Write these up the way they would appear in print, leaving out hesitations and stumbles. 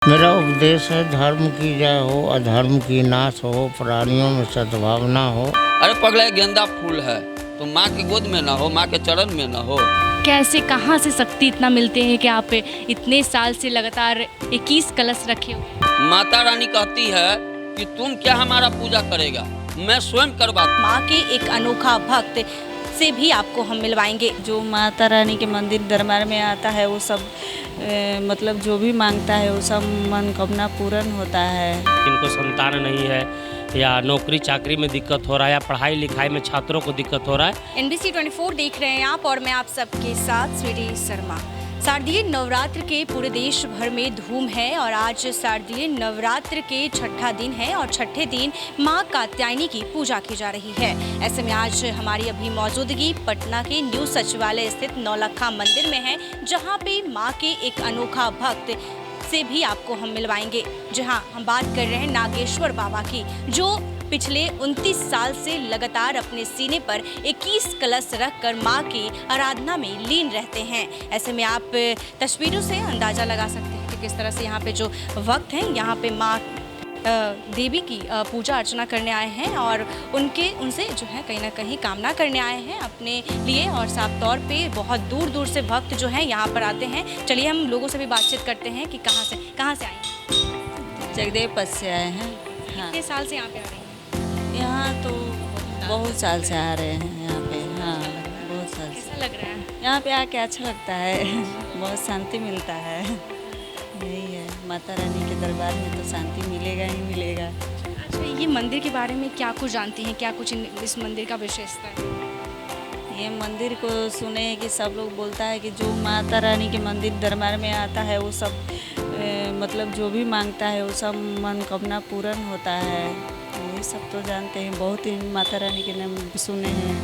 मेरा उपदेश है धर्म की जय हो, अधर्म की नाश हो, प्राणियों में सद्भावना हो। अरे पगला एक गेंदा फूल है तो माँ की गोद में ना हो, माँ के चरण में ना हो। कैसे कहाँ से शक्ति इतना मिलते हैं कि आप इतने साल से लगातार 21 कलश रखे हो? माता रानी कहती है कि तुम क्या हमारा पूजा करेगा, मैं स्वयं करवा। माँ के एक अनोखा भक्त से भी आपको हम मिलवाएंगे। जो माता रानी के मंदिर दरबार में आता है वो सब मतलब जो भी मांगता है वो सब मनोकामना पूर्ण होता है। जिनको संतान नहीं है या नौकरी चाकरी में दिक्कत हो रहा है या पढ़ाई लिखाई में छात्रों को दिक्कत हो रहा है। NBC 24 देख रहे हैं आप और मैं आप सबके साथ स्वीटी शर्मा। शारदीय नवरात्र के पूरे देश भर में धूम है और आज शारदीय नवरात्र के छठा दिन है और छठे दिन मां कात्यायनी की पूजा की जा रही है। ऐसे में आज हमारी अभी मौजूदगी पटना के न्यू सचिवालय स्थित नौलखा मंदिर में है, जहां पे मां के एक अनोखा भक्त से भी आपको हम मिलवाएंगे। जहां हम बात कर रहे हैं नागेश्वर बाबा की, जो पिछले 29 साल से लगातार अपने सीने पर 21 कलश रखकर मां की आराधना में लीन रहते हैं। ऐसे में आप तस्वीरों से अंदाज़ा लगा सकते हैं कि किस तरह से यहाँ पे जो भक्त हैं यहाँ पे मां देवी की पूजा अर्चना करने आए हैं और उनसे जो है कहीं ना कहीं कामना करने आए हैं अपने लिए। और साफ तौर पे बहुत दूर दूर से भक्त जो हैं यहाँ पर आते हैं। चलिए हम लोगों से भी बातचीत करते हैं कि कहाँ से आए हैं। जगदेव पथ से आए हैं। हाँ, कितने साल से यहाँ पे आ रहे हैं? यहाँ तो बहुत साल से आ रहे हैं यहाँ पे। हाँ, बहुत साल से कैसा लग रहा है? यहाँ पे आके अच्छा लगता है। बहुत शांति मिलता है। यही है, माता रानी के दरबार में तो शांति मिलेगा ही मिलेगा। अच्छा, ये मंदिर के बारे में क्या कुछ जानती हैं, क्या कुछ इस मंदिर का विशेषता है? ये मंदिर को सुने हैं कि सब लोग बोलता है कि जो माता रानी के मंदिर दरबार में आता है वो सब मतलब जो भी मांगता है वो सब मनोकामना पूर्ण होता है। ये सब तो जानते हैं, बहुत ही माता रानी के नाम सुने हैं।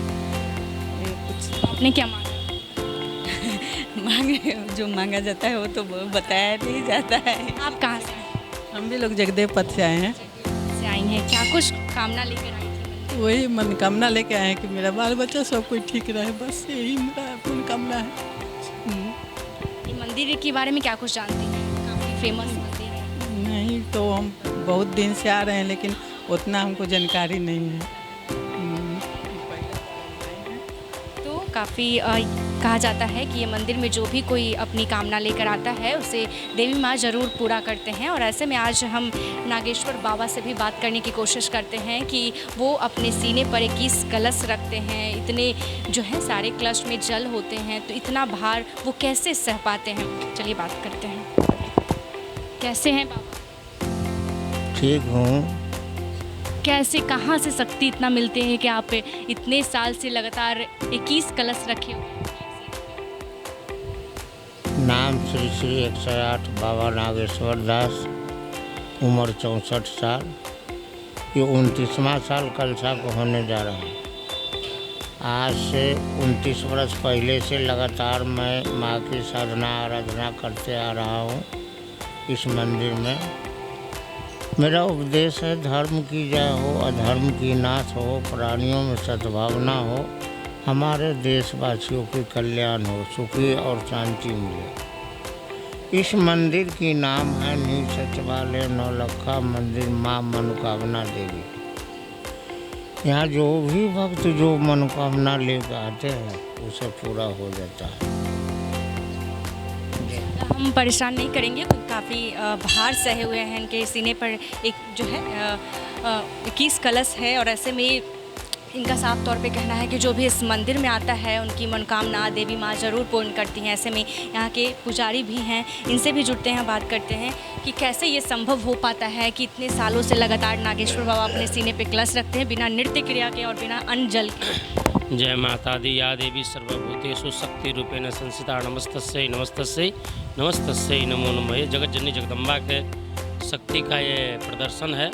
ये कुछ आपने क्या मांगा? मांगे जो मांगा जाता है वो तो बताया नहीं जाता है। आप कहाँ से आए? हम भी लोग जगदेव पथ से आए हैं। से आई हैं, क्या कुछ कामना लेकर आई थी? वही मनोकामना लेके आए हैं कि मेरा बाल बच्चा सब कोई ठीक रहे, बस यही मेरा मनोकामना है। ये मंदिर के बारे में क्या कुछ जानती हैं? काफ़ी फेमस मंदिर है। नहीं तो हम बहुत दिन से आ रहे हैं लेकिन उतना हमको जानकारी नहीं है। तो काफ़ी कहा जाता है कि ये मंदिर में जो भी कोई अपनी कामना लेकर आता है उसे देवी माँ ज़रूर पूरा करते हैं। और ऐसे में आज हम नागेश्वर बाबा से भी बात करने की कोशिश करते हैं कि वो अपने सीने पर 21 कलश रखते हैं। इतने जो है सारे कलश में जल होते हैं, तो इतना भार वो कैसे सह पाते हैं? चलिए बात करते हैं। कैसे हैं बाबा? ठीक हूँ। कैसे कहाँ से शक्ति इतना मिलते हैं कि आप इतने साल से लगातार 21 कलश रखे हो? नाम श्री श्री 108 बाबा नागेश्वर दास, उम्र 64 साल। ये 29वां साल कलशा को होने जा रहा है। आज से 29 वर्ष पहले से लगातार मैं माँ की साधना आराधना करते आ रहा हूँ इस मंदिर में। मेरा उपदेश है धर्म की जय हो, अधर्म की नाश हो, प्राणियों में सद्भावना हो, हमारे देशवासियों की कल्याण हो, सुखी और शांति मिले। इस मंदिर की नाम है न्यू सचिवालय नौलखा मंदिर माँ मनोकामना देवी। यहाँ जो भी भक्त जो मनोकामना लेकर आते हैं उसे पूरा हो जाता है। हम परेशान नहीं करेंगे, काफ़ी भार सहे हुए हैं इनके सीने पर। एक जो है 21 कलश है और ऐसे में इनका साफ तौर पे कहना है कि जो भी इस मंदिर में आता है उनकी मनोकामना देवी माँ ज़रूर पूर्ण करती हैं। ऐसे में यहाँ के पुजारी भी हैं, इनसे भी जुड़ते हैं, बात करते हैं कि कैसे ये संभव हो पाता है कि इतने सालों से लगातार नागेश्वर बाबा अपने सीने पे कलश रखते हैं बिना नृत्य क्रिया के और बिना अन्न जल के। जय माता दी या देवी सर्वभूतेषु शक्ति रूपेण संस्थिता। नमस्तस्यै नमस्तस्यै नमस्तस्यै नमो नमः। ये जगत जननी जगदम्बा के शक्ति का ये प्रदर्शन है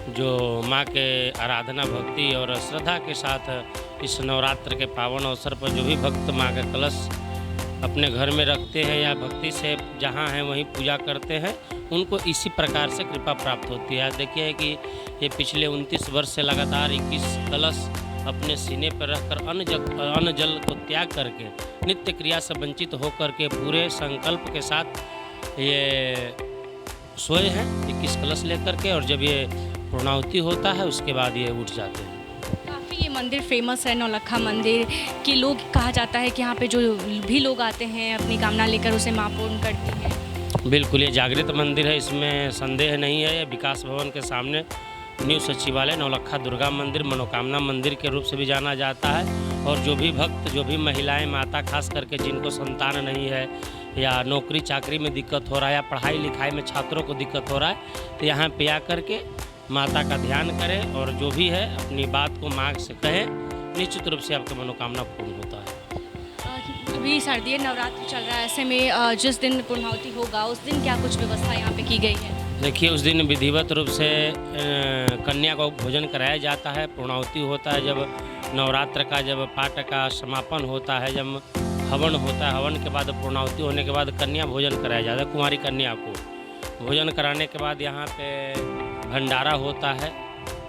जो माँ के आराधना भक्ति और श्रद्धा के साथ इस नवरात्र के पावन अवसर पर जो भी भक्त माँ का कलश अपने घर में रखते हैं या भक्ति से जहाँ हैं वहीं पूजा करते हैं, उनको इसी प्रकार से कृपा प्राप्त होती है। देखिए कि ये पिछले 29 वर्ष से लगातार 21 कलश अपने सीने पर रखकर अन्न जल को त्याग करके नित्य क्रिया से वंचित होकर के पूरे संकल्प के साथ ये सोए हैं 21 कलश लेकर के, और जब ये पूर्णाहुति होता है उसके बाद ये उठ जाते हैं। काफ़ी ये मंदिर फेमस है, नौलखा मंदिर कि लोग कहा जाता है कि यहाँ पे जो भी लोग आते हैं अपनी कामना लेकर उसे माँ पूर्ण करती है। बिल्कुल, ये जागृत मंदिर है, इसमें संदेह नहीं है। ये विकास भवन के सामने न्यू सचिवालय नौलखा दुर्गा मंदिर मनोकामना मंदिर के रूप से भी जाना जाता है। और जो भी भक्त, जो भी महिलाएं, माता खास करके जिनको संतान नहीं है या नौकरी चाकरी में दिक्कत हो रहा है या पढ़ाई लिखाई में छात्रों को दिक्कत हो रहा है, तो यहाँ पे आ करके माता का ध्यान करें और जो भी है अपनी बात को माँ से कहें, निश्चित रूप से आपका मनोकामना पूर्ण होता है। अभी शारदीय नवरात्र चल रहा है, ऐसे में जिस दिन पूर्णाहुति होगा उस दिन क्या कुछ व्यवस्था यहाँ पे की गई है? देखिए, उस दिन विधिवत रूप से कन्या को भोजन कराया जाता है। पूर्णाहुति होता है जब नवरात्र का, जब पाठ का समापन होता है, जब हवन होता है, हवन के बाद पूर्णाहुति होने के बाद कन्या भोजन कराया जाता है। कुंवारी कन्या को भोजन कराने के बाद यहाँ पे भंडारा होता है,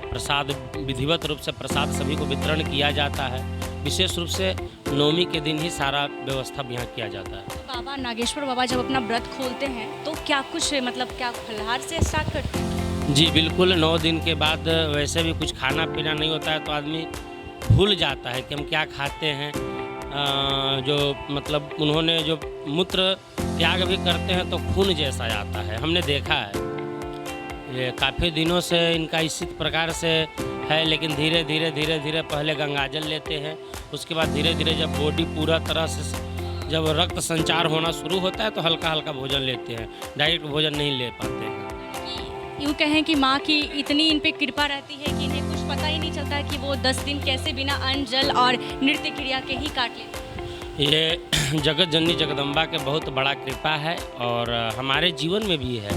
प्रसाद विधिवत रूप से प्रसाद सभी को वितरण किया जाता है। विशेष रूप से नवमी के दिन ही सारा व्यवस्था यहाँ किया जाता है। बाबा नागेश्वर बाबा जब अपना व्रत खोलते हैं तो क्या कुछ मतलब क्या फलाहार से स्टार्ट करते हैं? जी बिल्कुल, 9 दिन के बाद वैसे भी कुछ खाना पीना नहीं होता है तो आदमी भूल जाता है कि हम क्या खाते हैं। जो मतलब उन्होंने जो मूत्र त्याग भी करते हैं तो खून जैसा आता है, हमने देखा है। ये काफ़ी दिनों से इनका इसी प्रकार से है, लेकिन धीरे धीरे पहले गंगाजल लेते हैं, उसके बाद धीरे धीरे जब बॉडी पूरा तरह से जब रक्त संचार होना शुरू होता है तो हल्का हल्का भोजन लेते हैं, डायरेक्ट भोजन नहीं ले पाते हैं। यूँ कहें कि माँ की इतनी इन पे कृपा रहती है कि इन्हें कुछ पता ही नहीं चलता कि वो 10 दिन कैसे बिना अन्न जल और नृत्य क्रिया के ही काट लेते हैं। ये जगत जननी जगदम्बा के बहुत बड़ा कृपा है और हमारे जीवन में भी है।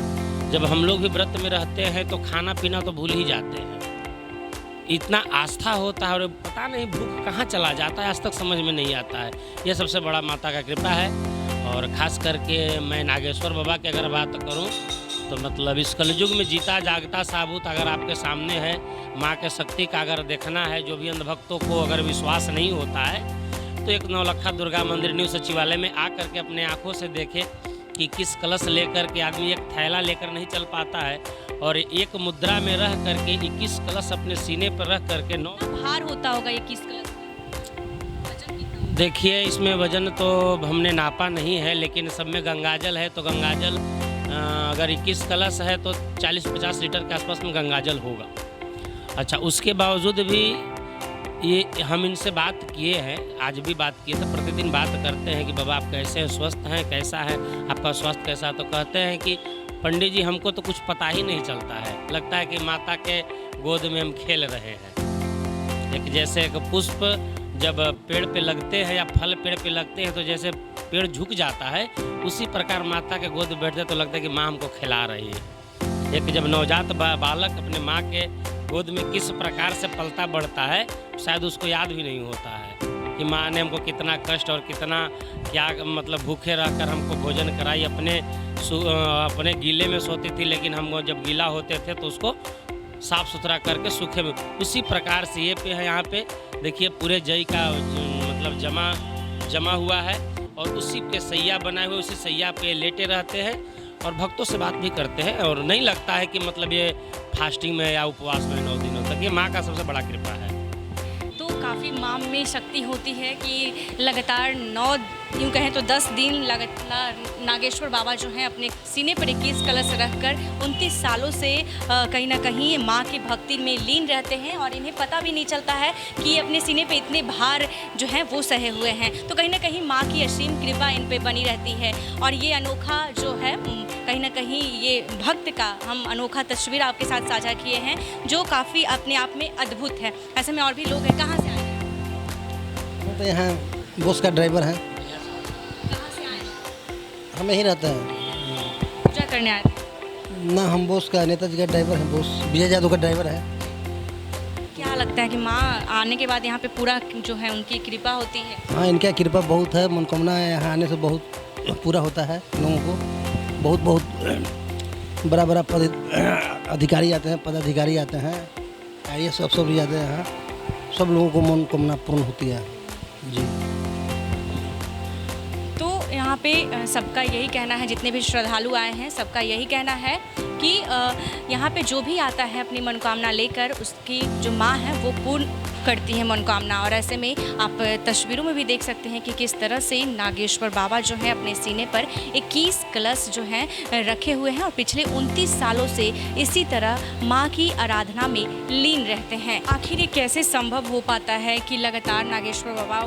जब हम लोग भी व्रत में रहते हैं तो खाना पीना तो भूल ही जाते हैं, इतना आस्था होता है और पता नहीं भूख कहाँ चला जाता है, आज तक समझ में नहीं आता है। यह सबसे बड़ा माता का कृपा है। और ख़ास करके मैं नागेश्वर बाबा की अगर बात करूं तो मतलब इस कलयुग में जीता जागता साबूत अगर आपके सामने है, माँ के शक्ति का अगर देखना है, जो भी अंधभक्तों को अगर विश्वास नहीं होता है तो एक नौलखा दुर्गा मंदिर न्यू सचिवालय में आ करके अपने आँखों से देखे कि किस कलश लेकर के आदमी एक थैला लेकर नहीं चल पाता है और एक मुद्रा में रह करके 21 कलश अपने सीने पर रख करके भार होता होगा 21 कलश। देखिए, इसमें वजन तो हमने नापा नहीं है, लेकिन सब में गंगाजल है तो गंगाजल अगर 21 कलश है तो 40-50 लीटर के आसपास में गंगाजल होगा। अच्छा, उसके बावजूद भी ये हम इनसे बात किए हैं, आज भी बात किए थे, प्रतिदिन बात करते हैं कि बाबा आप कैसे हैं, स्वस्थ हैं, कैसा है आपका स्वास्थ्य कैसा है, तो कहते हैं कि पंडित जी हमको तो कुछ पता ही नहीं चलता है, लगता है कि माता के गोद में हम खेल रहे हैं। एक जैसे एक पुष्प जब पेड़ पे लगते हैं या फल पेड़ पे लगते हैं तो जैसे पेड़ झुक जाता है, उसी प्रकार माता के गोद में बैठते तो लगता है कि माँ हमको खिला रही है। एक जब नवजात बालक अपने माँ के गोद में किस प्रकार से पलता बढ़ता है, शायद उसको याद भी नहीं होता है कि माँ ने हमको कितना कष्ट और कितना क्या मतलब भूखे रहकर हमको भोजन कराई। अपने गीले में सोती थी, लेकिन हम जब गीला होते थे तो उसको साफ़ सुथरा करके सूखे में, उसी प्रकार से ये पे है। यहाँ पे देखिए पूरे जई का मतलब जमा हुआ है और उसी के सैया बनाए हुए, उसी सैया पे लेटे रहते हैं और भक्तों से बात भी करते हैं। और नहीं लगता है कि मतलब ये फास्टिंग में या उपवास में 9 दिनों तक, ये माँ का सबसे बड़ा कृपा है। तो काफ़ी माँ में शक्ति होती है कि लगातार 9 यूँ कहें तो 10 दिन लगातार नागेश्वर बाबा जो हैं अपने सीने पर 21 कलश रखकर 29 सालों से कहीं ना कहीं माँ की भक्ति में लीन रहते हैं और इन्हें पता भी नहीं चलता है कि अपने सीने पे इतने भार जो हैं वो सहे हुए हैं। तो कहीं ना कहीं माँ की असीम कृपा इन पे बनी रहती है और ये अनोखा जो है कहीं ना कहीं ये भक्त का हम अनोखा तस्वीर आपके साथ साझा किए हैं जो काफ़ी अपने आप में अद्भुत है। ऐसे में और भी लोग हैं, कहाँ से आए हैं? तो यहाँ बस का ड्राइवर है। कहाँ से आए हैं? हम यहीं रहते हैं। पूजा करने आए थे? ना, हम बोस का नेताजी का ड्राइवर है, बोस विजय यादव का ड्राइवर है। क्या लगता है कि माँ आने के बाद यहाँ पे पूरा जो है उनकी कृपा होती है? हाँ, इनका कृपा बहुत है, मनोकामना यहाँ आने से बहुत पूरा होता है लोगों को। बहुत बड़ा पद अधिकारी आते हैं, पदाधिकारी आते हैं, ये सब जाते हैं यहाँ, सब लोगों को मनोकामना पूर्ण होती है जी। तो यहाँ पे सबका यही कहना है, जितने भी श्रद्धालु आए हैं सबका यही कहना है कि यहाँ पे जो भी आता है अपनी मनोकामना लेकर, उसकी जो माँ है वो पूर्ण करती है मनोकामना। और ऐसे में आप तस्वीरों में भी देख सकते हैं कि किस तरह से नागेश्वर बाबा जो है अपने सीने पर 21 कलश जो हैं रखे हुए हैं और पिछले 29 सालों से इसी तरह माँ की आराधना में लीन रहते हैं। आखिर ये कैसे संभव हो पाता है कि लगातार नागेश्वर बाबा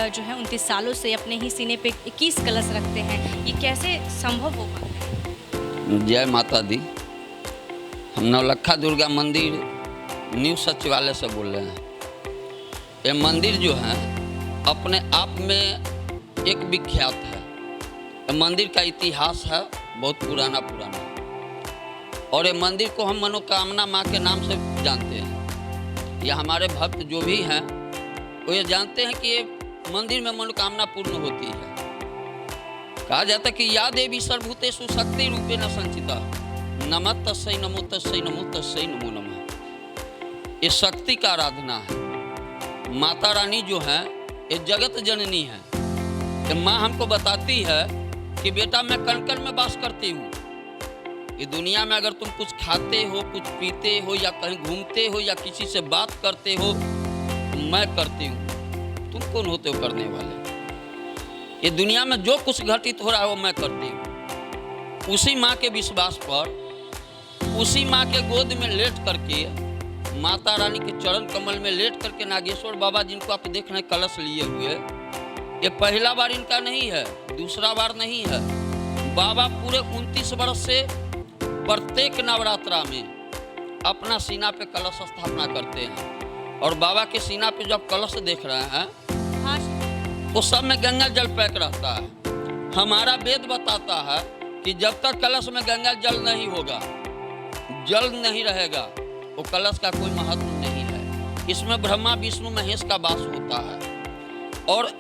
29 सालों से अपने ही सीने पे 21 कलश रखते हैं, ये कैसे संभव हो पाता है? जय माता दी। हम नवलखा दुर्गा मंदिर न्यू सचिवालय से बोल रहे हैं। ये मंदिर जो है अपने आप में एक विख्यात है। ये मंदिर का इतिहास है बहुत पुराना और ये मंदिर को हम मनोकामना माँ के नाम से जानते हैं। ये हमारे भक्त जो भी हैं वो ये जानते हैं कि ये मंदिर में मनोकामना पूर्ण होती है। कहा जाता है कि या देवी सर्वभूतेषु शक्ति रूपेण संचिता नमः तस्यै नमो तस्यै नमो तस्यै नमो नमः। ये शक्ति का आराधना है। माता रानी जो है ये जगत जननी है। ये माँ हमको बताती है कि बेटा मैं कण कण में वास करती हूँ। ये दुनिया में अगर तुम कुछ खाते हो, कुछ पीते हो या कहीं घूमते हो या किसी से बात करते हो तो मैं करती हूँ। तुम कौन होते हो करने वाले? ये दुनिया में जो कुछ घटित हो रहा है वो मैं करती हूँ। उसी माँ के विश्वास पर, उसी माँ के गोद में लेट करके, माता रानी के चरण कमल में लेट करके नागेश्वर बाबा जिनको आप देख रहे हैं कलश लिए हुए, ये पहला बार इनका नहीं है, दूसरा बार नहीं है। बाबा पूरे 29 वर्ष से प्रत्येक नवरात्रा में अपना सीना पे कलश स्थापना करते हैं। और बाबा के सीना पे जो आप कलश देख रहे हैं वो सब में गंगा जल पैक रहता है। हमारा वेद बताता है कि जब तक कलश में गंगा जल नहीं होगा, जल नहीं रहेगा, वो कलश का कोई महत्व नहीं है। इसमें ब्रह्मा विष्णु महेश का वास होता है। और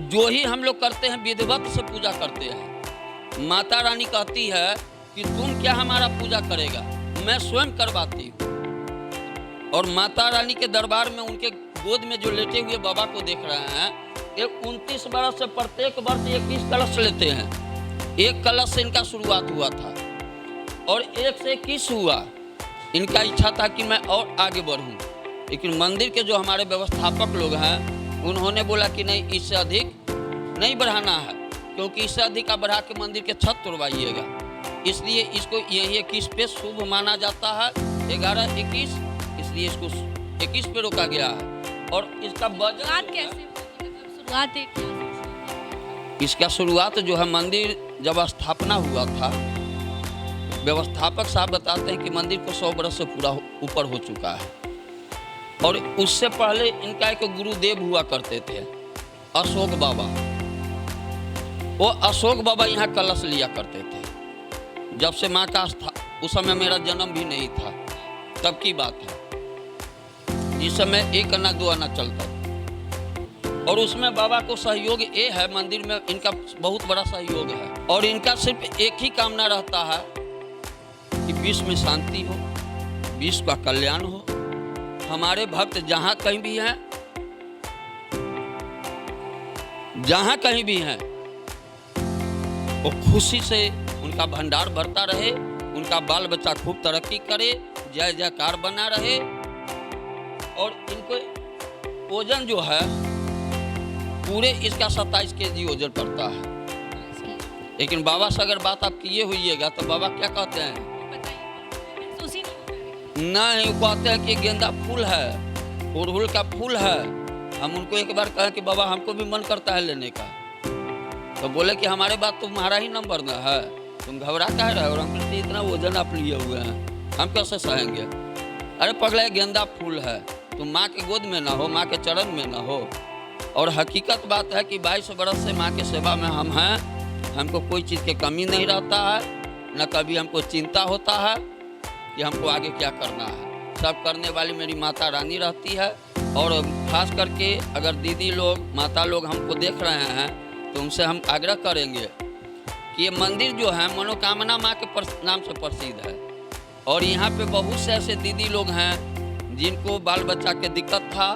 जो ही हम लोग करते हैं विधिवत से पूजा करते हैं। माता रानी कहती है कि तुम क्या हमारा पूजा करेगा, मैं स्वयं करवाती हूँ। और माता रानी के दरबार में उनके गोद में जो लेटे हुए बाबा को देख रहे हैं, ये 29 वर्ष से प्रत्येक वर्ष 21 कलश लेते हैं। एक कलश से इनका शुरुआत हुआ था और 1 से 21 हुआ। इनका इच्छा था कि मैं और आगे बढ़ूं, लेकिन मंदिर के जो हमारे व्यवस्थापक लोग हैं उन्होंने बोला कि नहीं, इससे अधिक नहीं बढ़ाना है, क्योंकि इससे अधिक आप बढ़ा के मंदिर के छत तोड़वाइएगा। इसलिए इसको यही 21 पे शुभ माना जाता है। 11-21 इसलिए इसको 21 पे रोका गया है। और इसका बजट कैसे, इसका शुरुआत जो है मंदिर जब स्थापना हुआ था, व्यवस्थापक साहब बताते हैं कि मंदिर को 100 वर्ष से पूरा ऊपर हो चुका है। और उससे पहले इनका एक गुरुदेव हुआ करते थे, अशोक बाबा। वो अशोक बाबा यहाँ कलश लिया करते थे। जब से माँ का उस समय मेरा जन्म भी नहीं था, तब की बात है, जिस समय 1 आना 2 आना चलता था। और उसमें बाबा को सहयोग ये है, मंदिर में इनका बहुत बड़ा सहयोग है। और इनका सिर्फ एक ही कामना रहता है कि विश्व में शांति हो, विश्व का कल्याण हो। हमारे भक्त जहाँ कहीं भी हैं, जहाँ कहीं भी हैं, वो खुशी से उनका भंडार भरता रहे, उनका बाल बच्चा खूब तरक्की करे, जय जयकार बना रहे। और इनको ओजन जो है पूरे इसका 27 केजी ओजन पड़ता है। लेकिन बाबा से अगर बात आप किए हुईएगा तो बाबा क्या कहते हैं? नहीं, वो कहते हैं कि गेंदा फूल है, अड़हुल का फूल है। हम उनको एक बार कहें कि बाबा हमको भी मन करता है लेने का, तो बोले कि हमारे बात तुम्हारा ही नंबर ना है, तुम घबरा कह रहे हो। और हम कहते इतना वजन आप लिए हुए हैं, हम कैसे सहेंगे? अरे पगला, गेंदा फूल है, तुम माँ के गोद में ना हो, माँ के चरण में ना हो। और हकीकत बात है कि 22 वर्ष से माँ के सेवा में हम हैं, हमको कोई चीज़ की कमी नहीं रहता है, न कभी हमको चिंता होता है कि हमको आगे क्या करना है। सब करने वाली मेरी माता रानी रहती है। और खास करके अगर दीदी लोग, माता लोग हमको देख रहे हैं तो उनसे हम आग्रह करेंगे कि ये मंदिर जो है मनोकामना माँ के नाम से प्रसिद्ध है। और यहाँ पे बहुत से ऐसे दीदी लोग हैं जिनको बाल बच्चा के दिक्कत था,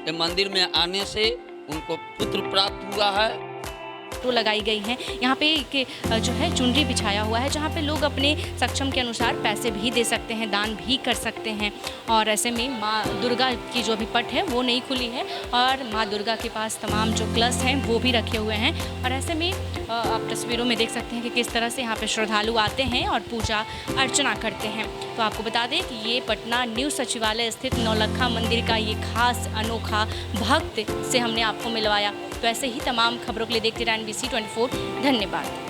ये मंदिर में आने से उनको पुत्र प्राप्त हुआ है। फ़ोटो लगाई गई हैं। यहाँ पे जो है चुनरी बिछाया हुआ है, जहाँ पे लोग अपने सक्षम के अनुसार पैसे भी दे सकते हैं, दान भी कर सकते हैं। और ऐसे में माँ दुर्गा की जो भी पट है वो नहीं खुली है और माँ दुर्गा के पास तमाम जो कलश हैं वो भी रखे हुए हैं। और ऐसे में आप तस्वीरों में देख सकते हैं कि किस तरह से यहाँ पे श्रद्धालु आते हैं और पूजा अर्चना करते हैं। तो आपको बता दें कि ये पटना न्यू सचिवालय स्थित नौलखा मंदिर का ये खास अनोखा भक्त से हमने आपको मिलवाया। तो ऐसे ही तमाम खबरों के लिए देखते रहें NBC 24। धन्यवाद।